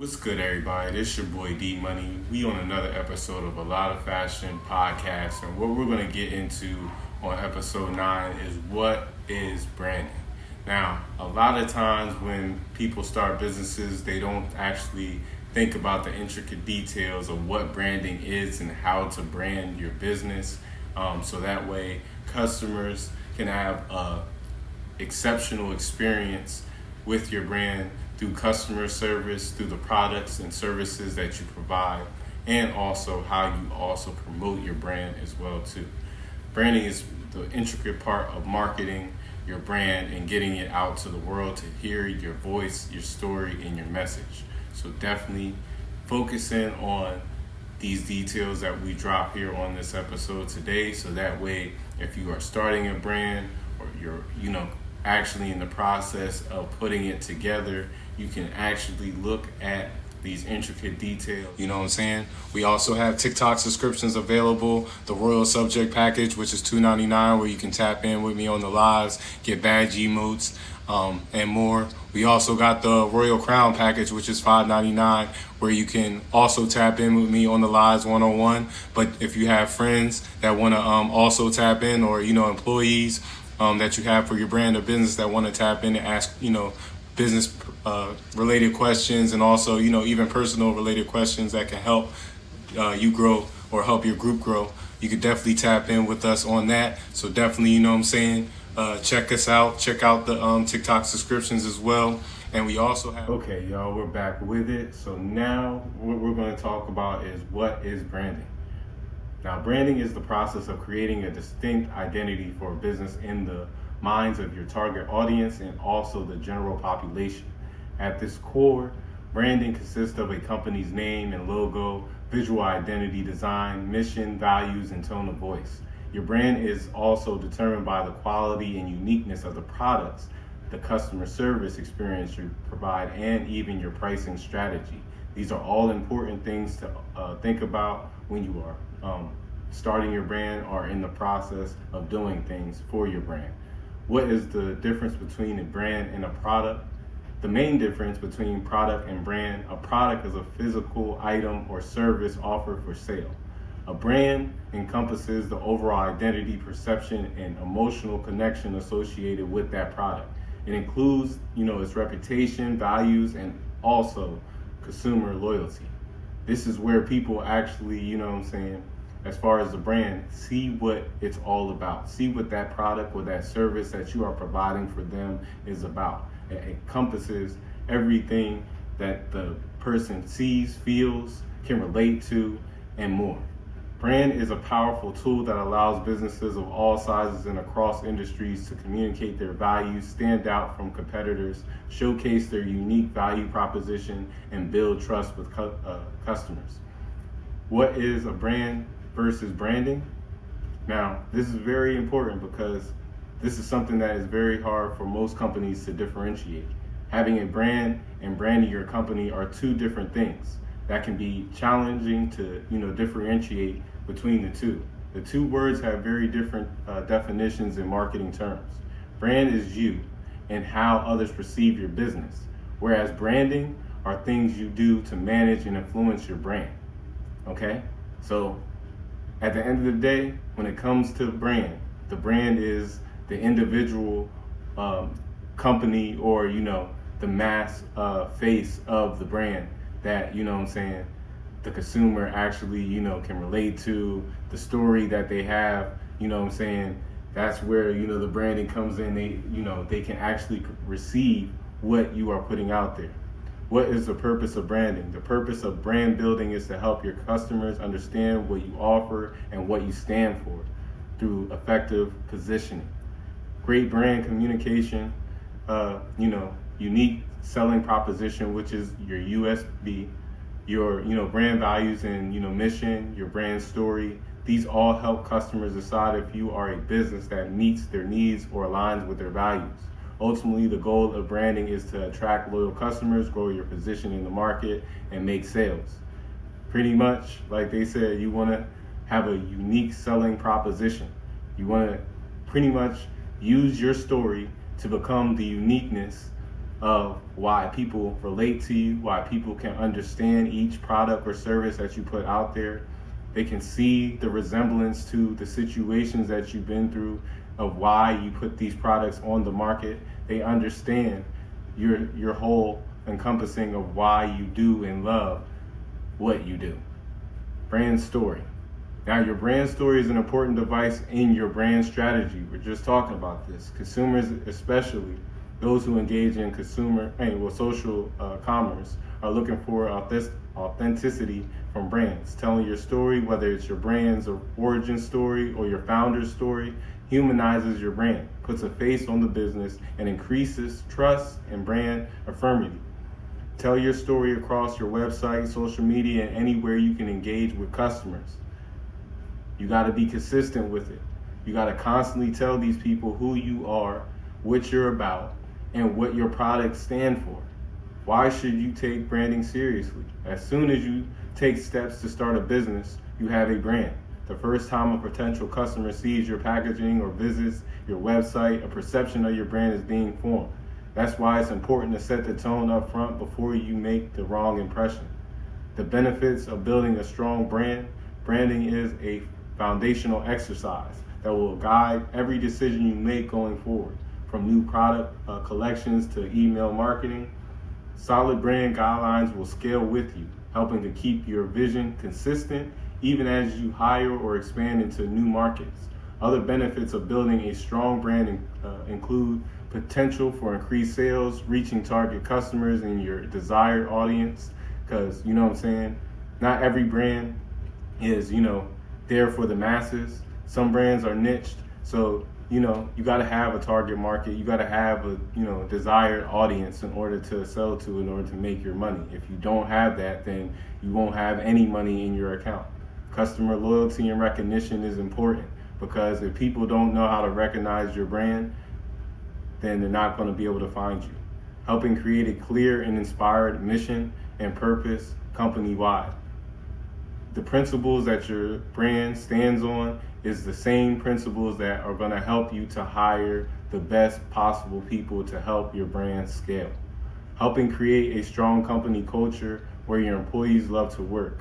What's good, everybody? This your boy D Money. We on another episode of A Lot of Fashion podcast, and what we're going to get into on episode 9 is what is branding. Now, a lot of times when people start businesses, they don't actually think about the intricate details of what branding is and how to brand your business, so that way customers can have a exceptional experience with your brand through customer service, through the products and services that you provide, and also how you also promote your brand as well too. Branding is the intricate part of marketing your brand and getting it out to the world to hear your voice, your story, and your message. So definitely focus in on these details that we drop here on this episode today, so that way if you are starting a brand or you're actually in the process of putting it together, you can actually look at these intricate details. You know what I'm saying? We also have TikTok subscriptions available, the Royal Subject package, which is $2.99, where you can tap in with me on the lives, get badge emotes, and more. We also got the Royal Crown package, which is $5.99, where you can also tap in with me on the lives one-on-one. But if you have friends that want to also tap in, or employees that you have for your brand or business that want to tap in and ask business related questions, and also even personal related questions that can help you grow or help your group grow, you could definitely tap in with us on that. So definitely check us out, check out the TikTok subscriptions as well. And we also have okay y'all, we're back with it. So now what we're going to talk about is what is branding. Now, branding is the process of creating a distinct identity for a business in the minds of your target audience and also the general population. At this core, branding consists of a company's name and logo, visual identity, design, mission, values, and tone of voice. Your brand is also determined by the quality and uniqueness of the products, the customer service experience you provide, and even your pricing strategy. These are all important things to think about when you are starting your brand or in the process of doing things for your brand. What is the difference between a brand and a product? The main difference between product and brand: a product is a physical item or service offered for sale. A brand encompasses the overall identity, perception, and emotional connection associated with that product. It includes, its reputation, values, and also consumer loyalty. This is where people actually, as far as the brand, see what it's all about. See what that product or that service that you are providing for them is about. It encompasses everything that the person sees, feels, can relate to, and more. Brand is a powerful tool that allows businesses of all sizes and across industries to communicate their values, stand out from competitors, showcase their unique value proposition, and build trust with customers. What is a brand versus branding? Now, this is very important because this is something that is very hard for most companies to differentiate. Having a brand and branding your company are two different things that can be challenging to differentiate between the two. The two words have very different definitions in marketing terms. Brand is you and how others perceive your business, whereas branding are things you do to manage and influence your brand. Okay? So at the end of the day, when it comes to brand, the brand is the individual company or the mass face of the brand that the consumer actually can relate to, the story that they have. That's where the branding comes in. They can actually receive what you are putting out there. What is the purpose of branding? The purpose of brand building is to help your customers understand what you offer and what you stand for through effective positioning. Great brand communication, unique selling proposition, which is your USB, your brand values and mission, your brand story. These all help customers decide if you are a business that meets their needs or aligns with their values. Ultimately, the goal of branding is to attract loyal customers, grow your position in the market, and make sales. Pretty much, like they said, you want to have a unique selling proposition. You want to pretty much use your story to become the uniqueness of why people relate to you, why people can understand each product or service that you put out there. They can see the resemblance to the situations that you've been through of why you put these products on the market. They understand your whole encompassing of why you do and love what you do. Brand story. Now, your brand story is an important device in your brand strategy. We're just talking about this. Consumers, especially those who engage in social commerce, are looking for authenticity from brands. Telling your story, whether it's your brand's origin story or your founder's story, humanizes your brand, puts a face on the business, and increases trust and brand affirmity. Tell your story across your website, social media, and anywhere you can engage with customers. You got to be consistent with it. You got to constantly tell these people who you are, what you're about, and what your products stand for. Why should you take branding seriously? As soon as you take steps to start a business, you have a brand. The first time a potential customer sees your packaging or visits your website, a perception of your brand is being formed. That's why it's important to set the tone up front before you make the wrong impression. The benefits of building a strong brand. Branding is a foundational exercise that will guide every decision you make going forward, from new product collections to email marketing. Solid brand guidelines will scale with you, helping to keep your vision consistent even as you hire or expand into new markets. Other benefits of building a strong brand include potential for increased sales, reaching target customers in your desired audience, because not every brand is there for the masses. Some brands are niched, so you got to have a target market. You got to have a desired audience in order to sell to, in order to make your money. If you don't have that, then you won't have any money in your account. Customer loyalty and recognition is important, because if people don't know how to recognize your brand, then they're not going to be able to find you. Helping create a clear and inspired mission and purpose company-wide. The principles that your brand stands on is the same principles that are going to help you to hire the best possible people to help your brand scale. Helping create a strong company culture where your employees love to work.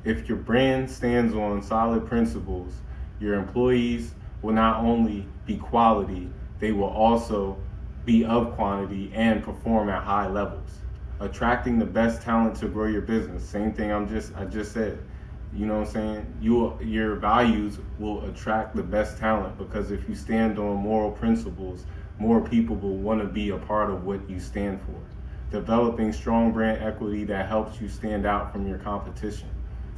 If your brand stands on solid principles, your employees will not only be quality, they will also be of quantity and perform at high levels. Attracting the best talent to grow your business. Same thing I just said. Your values will attract the best talent, because if you stand on moral principles, more people will want to be a part of what you stand for. Developing strong brand equity that helps you stand out from your competition.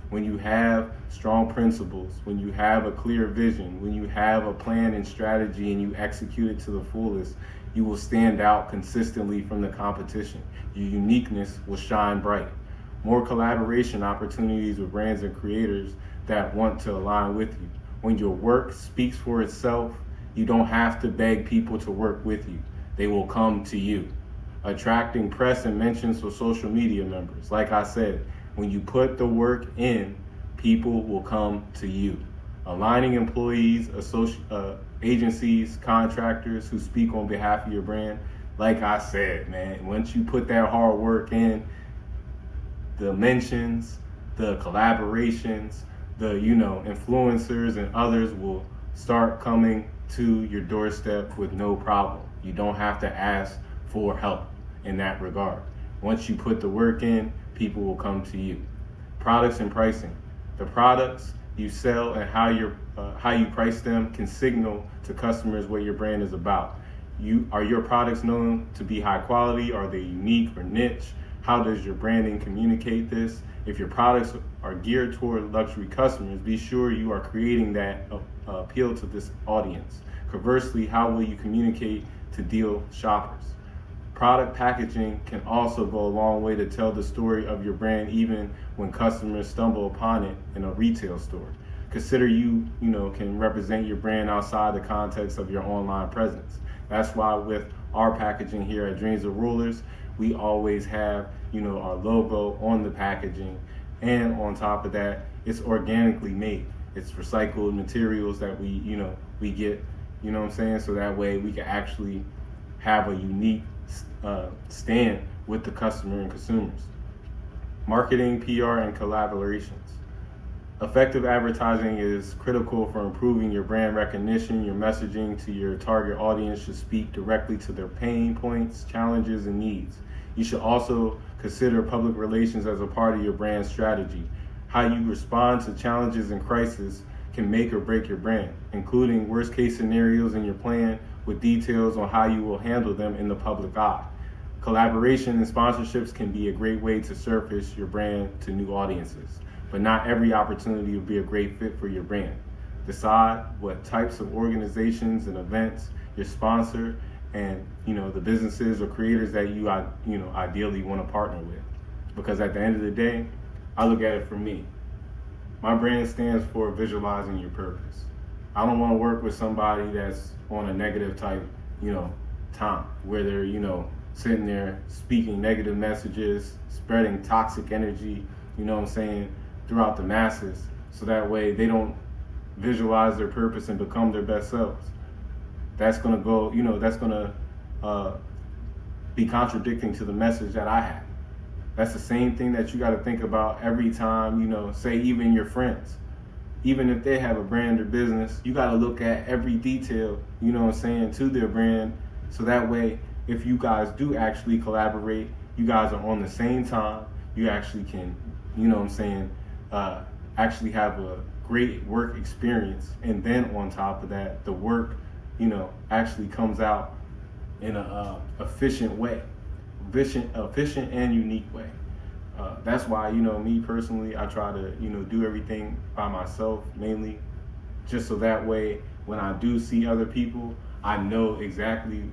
When you have strong principles, when you have a clear vision, when you have a plan and strategy and you execute it to the fullest, you will stand out consistently from the competition. Your uniqueness will shine bright. More collaboration opportunities with brands and creators that want to align with you. When your work speaks for itself, you don't have to beg people to work with you. They will come to you. Attracting press and mentions for social media members. Like I said, when you put the work in, people will come to you. Aligning employees, agencies, contractors who speak on behalf of your brand. Like I said, man, once you put that hard work in, the mentions, the collaborations, the influencers and others will start coming to your doorstep with no problem. You don't have to ask for help in that regard. Once you put the work in, people will come to you. Products and pricing. The products you sell and how you price them can signal to customers what your brand is about. Are your products known to be high quality? Are they unique or niche? How does your branding communicate this? If your products are geared toward luxury customers, be sure you are creating that appeal to this audience. Conversely, how will you communicate to deal shoppers? Product packaging can also go a long way to tell the story of your brand, even when customers stumble upon it in a retail store. Consider you can represent your brand outside the context of your online presence. That's why with our packaging here at Dreams of Rulers, we always have our logo on the packaging, and on top of that, it's organically made. It's recycled materials that we get, so that way we can actually have a unique stand with the customer and consumers. Marketing, PR, and collaborations. Effective advertising is critical for improving your brand recognition. Your messaging to your target audience should speak directly to their pain points, challenges, and needs. You should also consider public relations as a part of your brand strategy. How you respond to challenges and crises can make or break your brand, including worst case scenarios in your plan with details on how you will handle them in the public eye. Collaboration and sponsorships can be a great way to surface your brand to new audiences, but not every opportunity will be a great fit for your brand. Decide what types of organizations and events you sponsor, and the businesses or creators that you ideally want to partner with. Because at the end of the day, I look at it for me. My brand stands for visualizing your purpose. I don't want to work with somebody that's on a negative type, time where they're, sitting there speaking negative messages, spreading toxic energy, throughout the masses, so that way they don't visualize their purpose and become their best selves. That's gonna go, that's gonna be contradicting to the message that I have. That's the same thing that you got to think about every time, say even your friends, even if they have a brand or business, you got to look at every detail, to their brand, so that way if you guys do actually collaborate, you guys are on the same time, you actually can, actually have a great work experience, and then on top of that, the work, actually comes out in a efficient and unique way. That's why, me personally, I try to, do everything by myself, mainly, just so that way when I do see other people, I know exactly,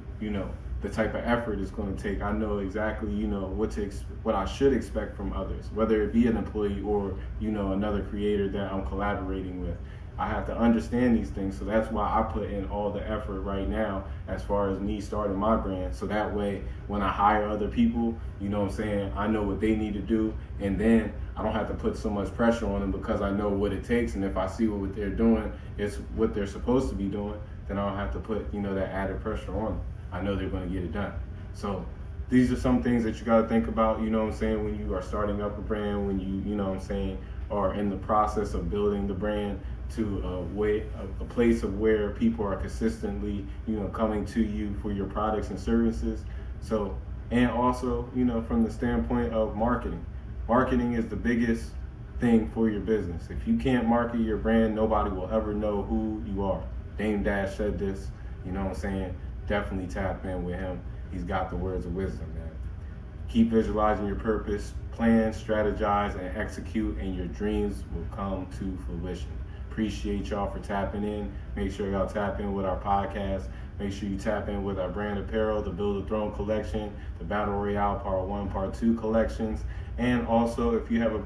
the type of effort it's going to take. I know exactly, what I should expect from others, whether it be an employee or, another creator that I'm collaborating with. I have to understand these things, so that's why I put in all the effort right now as far as me starting my brand, so that way when I hire other people, I know what they need to do, and then I don't have to put so much pressure on them because I know what it takes, and if I see what they're doing is what they're supposed to be doing, then I don't have to put, that added pressure on them. I know they're going to get it done. So these are some things that you got to think about, when you are starting up a brand, when you, are in the process of building the brand to a place of where people are consistently, coming to you for your products and services. So, and also, from the standpoint of marketing. Marketing is the biggest thing for your business. If you can't market your brand, nobody will ever know who you are. Dame Dash said this, definitely tap in with him. He's got the words of wisdom, man. Keep visualizing your purpose, plan, strategize, and execute, and your dreams will come to fruition. Appreciate y'all for tapping in. Make sure y'all tap in with our podcast. Make sure you tap in with our brand apparel, the Build a Throne collection, the Battle Royale Part 1, Part 2 collections. And also, if you have a